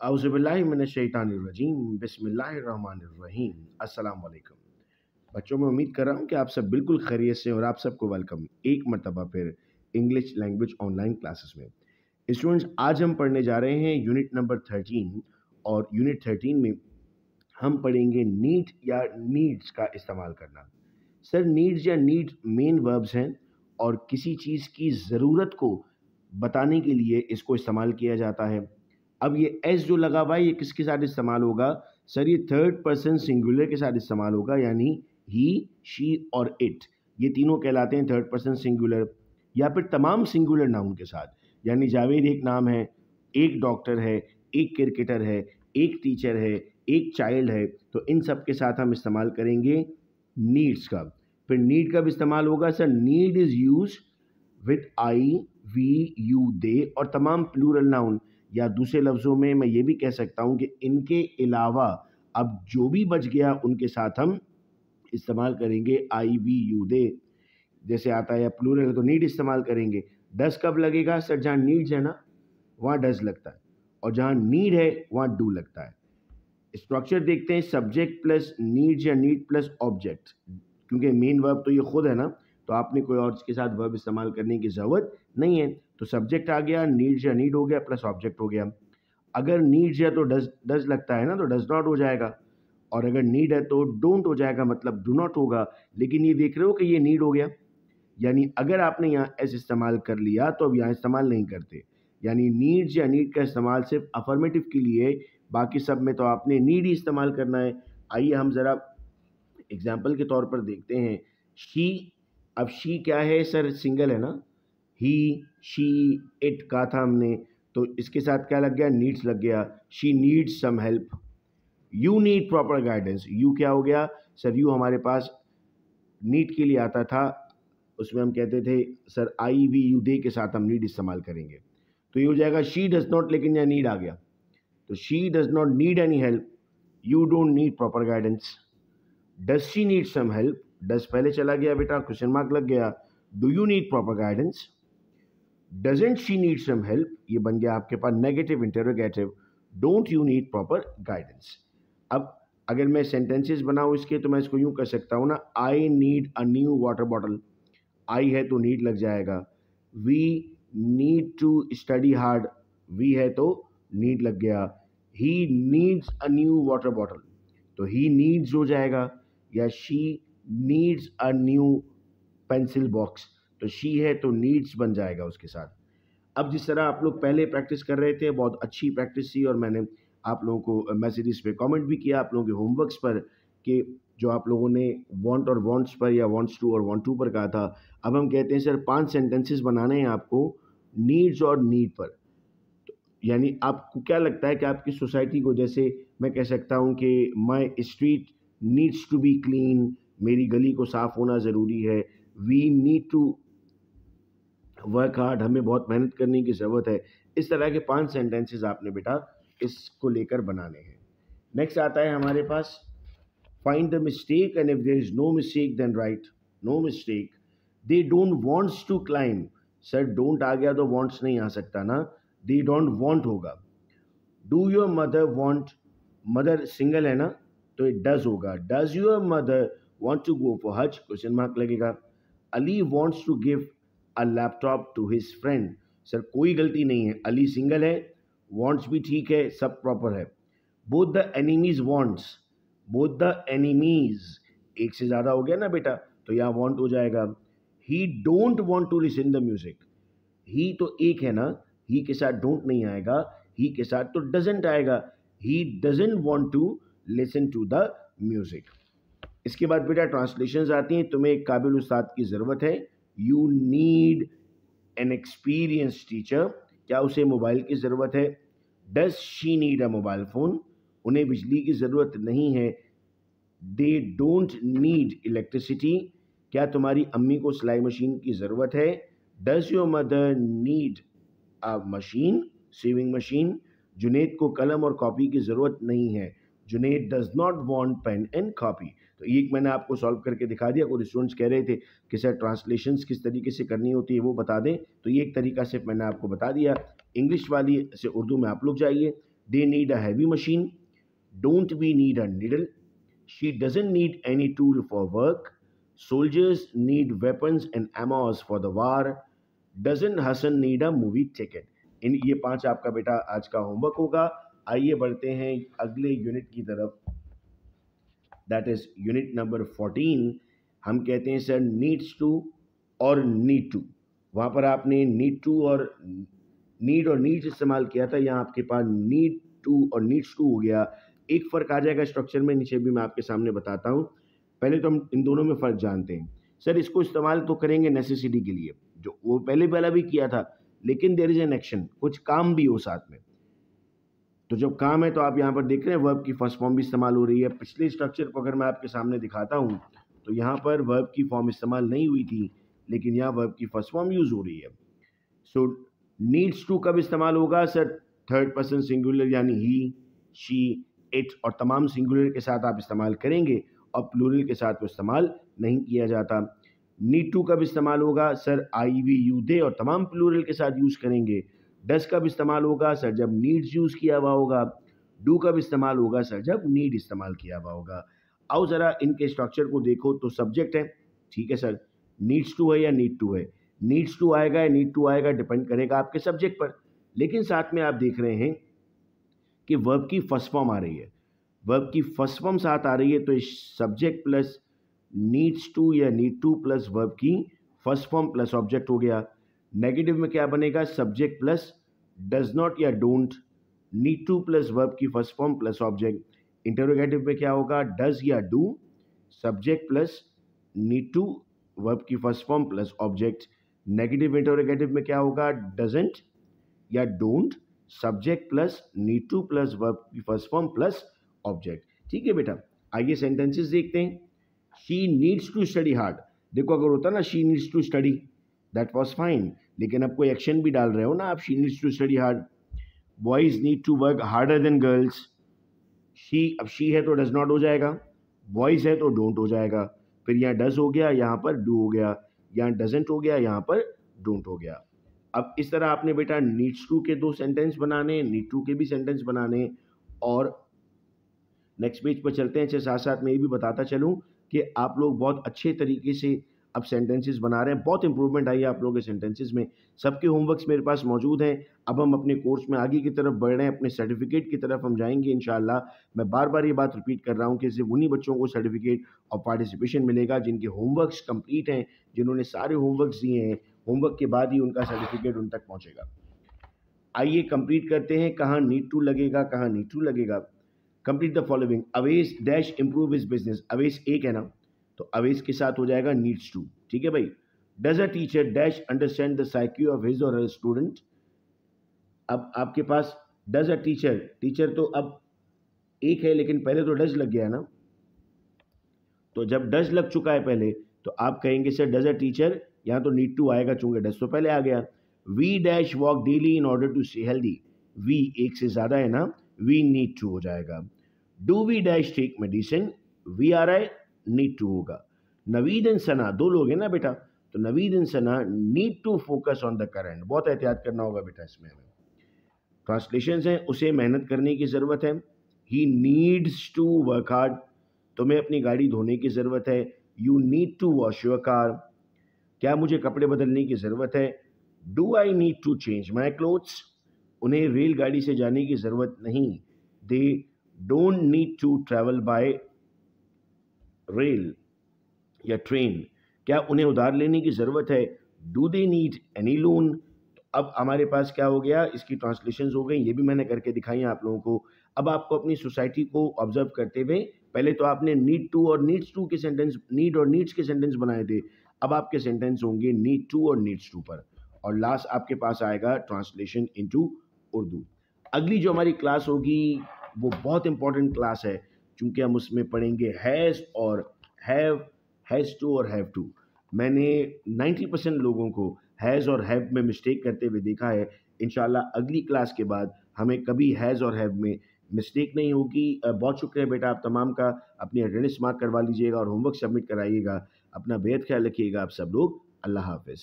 औज़ुबिल्लाहिमिनश्शैतानिर्रजीम बिस्मिल्लाहिर्रहमानिर्रहीम अस्सलाम वालेकुम। बच्चों, मैं उम्मीद कर रहा हूँ कि आप सब बिल्कुल खैरियत से और आप सबको वेलकम एक मर्तबा फिर इंग्लिश लैंग्वेज ऑनलाइन क्लासेस में। स्टूडेंट्स, आज हम पढ़ने जा रहे हैं यूनिट नंबर 13 और यूनिट 13 में हम पढ़ेंगे नीड या नीड्स का इस्तेमाल करना। सर, नीड्स या नीड मेन वर्ब्स हैं और किसी चीज़ की ज़रूरत को बताने के लिए इसको इस्तेमाल किया जाता है। अब ये एस जो लगा हुआ है ये किसके साथ इस्तेमाल होगा? सर, ये थर्ड पर्सन सिंगुलर के साथ इस्तेमाल होगा, यानी ही, शी और इट। ये तीनों कहलाते हैं थर्ड पर्सन सिंगुलर। या फिर तमाम सिंगुलर नाउन के साथ, यानी जावेद एक नाम है, एक डॉक्टर है, एक क्रिकेटर है, एक टीचर है, एक चाइल्ड है, तो इन सब के साथ हम इस्तेमाल करेंगे नीड्स का। फिर नीड का भी इस्तेमाल होगा। Sir, need is use with I, we, you, they और तमाम प्लूरल नाउन, या दूसरे लफ्ज़ों में मैं ये भी कह सकता हूँ कि इनके अलावा अब जो भी बच गया उनके साथ हम इस्तेमाल करेंगे आई, वी, यू, दे। जैसे आता है या प्लूरल है तो नीड इस्तेमाल करेंगे। डस कब लगेगा? सर, जहाँ नीड्स है ना वहाँ डस लगता है, और जहाँ नीड है वहाँ डू लगता है। स्ट्रक्चर देखते हैं, सब्जेक्ट प्लस नीड्स या नीड प्लस ऑब्जेक्ट, क्योंकि मेन वर्ब तो ये खुद है ना, तो आपने कोई और के साथ वर्ब इस्तेमाल करने की ज़रूरत नहीं है। तो सब्जेक्ट आ गया, नीड्स या नीड हो गया, प्लस ऑब्जेक्ट हो गया। अगर नीड्स है तो डज लगता है ना, तो डज नॉट हो जाएगा, और अगर नीड है तो डोंट हो जाएगा, मतलब डू नॉट होगा। लेकिन ये देख रहे हो कि ये नीड हो गया, यानी अगर आपने यहाँ एस इस्तेमाल कर लिया तो अब यहाँ इस्तेमाल नहीं करते। यानी नीड्स या नीड का इस्तेमाल सिर्फ अफर्मेटिव के लिए, बाकी सब में तो आपने नीड ही इस्तेमाल करना है। आइए हम ज़रा एग्जाम्पल के तौर पर देखते हैं। शी, अब शी क्या है? सर, सिंगल है ना। ही, शी, इट कहा था हमने, तो इसके साथ क्या लग गया? नीड्स लग गया। She needs some help. You need proper guidance. You क्या हो गया? सर, यू हमारे पास नीड के लिए आता था, उसमें हम कहते थे सर आई, वी, यू, दे के साथ हम नीड इस्तेमाल करेंगे, तो ये हो जाएगा शी डज नॉट, लेकिन यहाँ नीड आ गया, तो she does not need any help, you don't need proper guidance. Does she need some help? Does पहले चला गया बेटा, क्वेश्चन मार्क लग गया। Do you need proper guidance? Doesn't she need some help? ये बन गया आपके पास negative interrogative, don't you need proper guidance. अब अगर मैं सेंटेंसेस बनाऊँ इसके, तो मैं इसको यूँ कर सकता हूँ ना, I need a new water bottle. I है तो नीड लग जाएगा। We need to study hard, we है तो नीड लग गया। He needs a new water bottle, तो ही नीड्स हो जाएगा। या she needs a new pencil box, तो शी है तो नीड्स बन जाएगा उसके साथ। अब जिस तरह आप लोग पहले प्रैक्टिस कर रहे थे, बहुत अच्छी प्रैक्टिस थी, और मैंने आप लोगों को मैसेजेस पे कमेंट भी किया आप लोगों के होमवर्क्स पर, कि जो आप लोगों ने वांट और वांट्स पर या वांट्स टू और वांट टू पर कहा था। अब हम कहते हैं सर 5 सेंटेंसेस बनाने हैं आपको नीड्स और नीड पर। यानी आपको क्या लगता है कि आपकी सोसाइटी को, जैसे मैं कह सकता हूँ कि my street needs to be clean, मेरी गली को साफ़ होना ज़रूरी है। We need to work hard, हमें बहुत मेहनत करने की ज़रूरत है। इस तरह के 5 सेंटेंसेस आपने बेटा इसको लेकर बनाने हैं। नेक्स्ट आता है हमारे पास, find the mistake and if there is no mistake then write no mistake. They don't wants to climb. Sir, don't आ गया तो वांट्स नहीं आ सकता ना, दे डोंट वांट होगा। Do your mother want, mother single है ना, तो इट डज होगा। Does your mother want to go for हज? क्वेश्चन मार्क लगेगा। Ali wants to give a laptop to his friend. Sir, कोई गलती नहीं है, अली सिंगल है, वांट्स भी ठीक है, सब प्रॉपर है। Both the enemies wants, both the enemies, एक से ज़्यादा हो गया ना बेटा, तो यहाँ वांट हो जाएगा। He don't want to listen the music, he तो एक है ना, ही के साथ डोंट नहीं आएगा, ही के साथ तो डजेंट आएगा। He doesn't want to listen to the music. इसके बाद बेटा ट्रांसलेशंस आती हैं। तुम्हें एक काबिल उस्ताद की ज़रूरत है, you need an experience teacher. क्या उसे मोबाइल की ज़रूरत है? Does she need a mobile phone? उन्हें बिजली की ज़रूरत नहीं है। They don't need electricity. क्या तुम्हारी अम्मी को सिलाई मशीन की ज़रूरत है? Does your mother need a machine, sewing machine? Juned को कलम और कॉपी की ज़रूरत नहीं है। Juned does not want pen and copy. तो ये मैंने आपको सॉल्व करके दिखा दिया। और स्टूडेंट्स कह रहे थे कि सर ट्रांसलेशंस किस तरीके से करनी होती है वो बता दें, तो ये एक तरीका से मैंने आपको बता दिया। इंग्लिश वाली से उर्दू में आप लोग जाइए, they need a heavy machine, don't we need a needle, she doesn't need any tool for work, soldiers need weapons and ammos for the war, doesn't Hasan need a movie ticket. इन ये 5 आपका बेटा आज का होमवर्क होगा। आइए बढ़ते हैं अगले यूनिट की तरफ, दैट इज यूनिट नंबर 14। हम कहते हैं सर नीड्स टू और नीड टू। वहाँ पर आपने नीड टू और नीड्स इस्तेमाल किया था, यहाँ आपके पास नीड टू और नीड्स टू हो गया। एक फ़र्क आ जाएगा स्ट्रक्चर में, नीचे भी मैं आपके सामने बताता हूँ। पहले तो हम इन दोनों में फ़र्क जानते हैं। सर इसको इस्तेमाल तो करेंगे नेसेसिटी के लिए, जो वो पहले वाला भी किया था, लेकिन देयर इज़ एन एक्शन, कुछ काम भी हो साथ में। तो जब काम है तो आप यहाँ पर देख रहे हैं वर्ब की फर्स्ट फॉर्म भी इस्तेमाल हो रही है। पिछले स्ट्रक्चर को अगर मैं आपके सामने दिखाता हूँ तो यहाँ पर वर्ब की फॉर्म इस्तेमाल नहीं हुई थी, लेकिन यहाँ वर्ब की फर्स्ट फॉर्म यूज़ हो रही है। सो नीड्स टू कब इस्तेमाल होगा सर? थर्ड पर्सन सिंगुलर यानी ही, शी, इट और तमाम सिंगुलर के साथ आप इस्तेमाल करेंगे, और प्लूरल के साथ तो इस्तेमाल नहीं किया जाता। नीड टू कब इस्तेमाल होगा sir? I, we, you, they और तमाम प्लूरल के साथ यूज़ करेंगे। डस कब इस्तेमाल होगा सर? जब नीड्स यूज़ किया हुआ होगा। डू कब इस्तेमाल होगा सर? जब नीड इस्तेमाल किया हुआ होगा। आओ ज़रा इनके स्ट्रक्चर को देखो। तो सब्जेक्ट है, ठीक है सर, नीड्स टू है या नीड टू है? नीड्स टू आएगा या नीड टू आएगा डिपेंड करेगा आपके सब्जेक्ट पर। लेकिन साथ में आप देख रहे हैं कि वर्ब की फर्स्ट फॉर्म आ रही है, वर्ब की फर्स्ट फॉर्म साथ आ रही है, तो सब्जेक्ट प्लस नीड्स टू या नीड टू प्लस वर्ब की फर्स्ट फॉर्म प्लस ऑब्जेक्ट हो गया। नेगेटिव में क्या बनेगा? सब्जेक्ट प्लस डज नॉट या don't, need to plus verb की first form plus object. Interrogative में क्या होगा? डज या do, subject plus need to verb की first form plus object. Negative interrogative में क्या होगा? डजंट या don't, subject plus need to plus verb की फर्स्ट फॉर्म प्लस ऑब्जेक्ट। ठीक है बेटा, आइए सेंटेंसेस देखते हैं। She needs to study hard. देखो अगर होता ना she needs to study, that was fine, लेकिन अब कोई एक्शन भी डाल रहे हो ना आप, she needs to study hard. Boys need to work harder than girls. She, अब शी है तो डज नॉट हो जाएगा, बॉयज है तो डोंट हो जाएगा, फिर यहाँ डज हो गया, यहाँ पर डू हो गया, यहाँ डजेंट हो गया, यहाँ पर डोंट हो गया। अब इस तरह आपने बेटा नीड्स टू के 2 सेंटेंस बनाने, नीड टू के भी सेंटेंस बनाने। और नेक्स्ट पेज पर चलते हैं। अच्छा साथ साथ मैं ये भी बताता चलूँ कि आप लोग बहुत अच्छे तरीके से अब सेंटेंसेस बना रहे हैं, बहुत इंप्रूवमेंट आई है आप लोगों के सेंटेंसेस में। सबके होमवर्क्स मेरे पास मौजूद हैं। अब हम अपने कोर्स में आगे की तरफ बढ़ रहे हैं, अपने सर्टिफिकेट की तरफ हम जाएंगे इंशाल्लाह। मैं बार बार ये बात रिपीट कर रहा हूँ कि सिर्फ उन्हीं बच्चों को सर्टिफिकेट और पार्टिसिपेशन मिलेगा जिनके होमवर्क्स कंप्लीट हैं, जिन्होंने सारे होमवर्क्स दिए हैं। होमवर्क के बाद ही उनका सर्टिफिकेट उन तक पहुँचेगा। आइए कंप्लीट करते हैं। कहाँ नीड टू लगेगा, कहाँ नीड टू लगेगा। Complete the following. Avesh dash improve his business. Avesh एक है ना, तो अवेश के साथ हो जाएगा नीड्स टू। ठीक है भाई। Does a teacher dash understand the psyche of his और हर स्टूडेंट। अब आपके पास डज अ टीचर, टीचर तो अब एक है लेकिन पहले तो डज लग गया ना, तो जब डज लग चुका है पहले तो आप कहेंगे सर डज अ टीचर, यहाँ तो नीड टू आएगा चूंकि डज तो पहले आ गया। We dash walk daily in order to stay healthy. We एक से ज्यादा है ना, वी नीड टू हो जाएगा। Do we dash take medicine. We आ रहा है, नीड टू होगा। नवीद एंड सना, 2 लोग हैं ना बेटा, तो Naveed and Sana need to focus on the current. बहुत एहतियात करना होगा बेटा इसमें हमें। ट्रांसलेशन है, उसे मेहनत करने की ज़रूरत है। He needs to work hard, तुम्हें अपनी गाड़ी धोने की ज़रूरत है। You need to wash your car, क्या मुझे कपड़े बदलने की ज़रूरत है। Do I need to change my clothes, उन्हें रेलगाड़ी से जाने की ज़रूरत नहीं। They don't need to travel by rail या ट्रेन, क्या उन्हें उधार लेने की ज़रूरत है। Do they need any loan. अब हमारे पास क्या हो गया, इसकी ट्रांसलेशंस हो गई, ये भी मैंने करके दिखाई है आप लोगों को। अब आपको अपनी सोसाइटी को ऑब्जर्व करते हुए, पहले तो आपने नीड टू और नीड्स टू के सेंटेंस, नीड और नीड्स के सेंटेंस बनाए थे, अब आपके सेंटेंस होंगे नीड टू और नीड्स टू पर, और लास्ट आपके पास आएगा ट्रांसलेशन इनटू उर्दू। अगली जो हमारी क्लास होगी वो बहुत इंपॉर्टेंट क्लास है, क्योंकि हम उसमें पढ़ेंगे हैज़ और हैव, हैज़ टू और हैव टू। मैंने 90% लोगों को हैज़ और हैव में मिस्टेक करते हुए देखा है। इंशाल्लाह अगली क्लास के बाद हमें कभी हैज़ और हैव में मिस्टेक नहीं होगी। बहुत शुक्रिया बेटा आप तमाम का। अपनी अटेंडेंस मार्क करवा लीजिएगा और होमवर्क सबमिट कराइएगा। अपना बेहद ख्याल रखिएगा आप सब लोग। अल्लाह हाफिज़।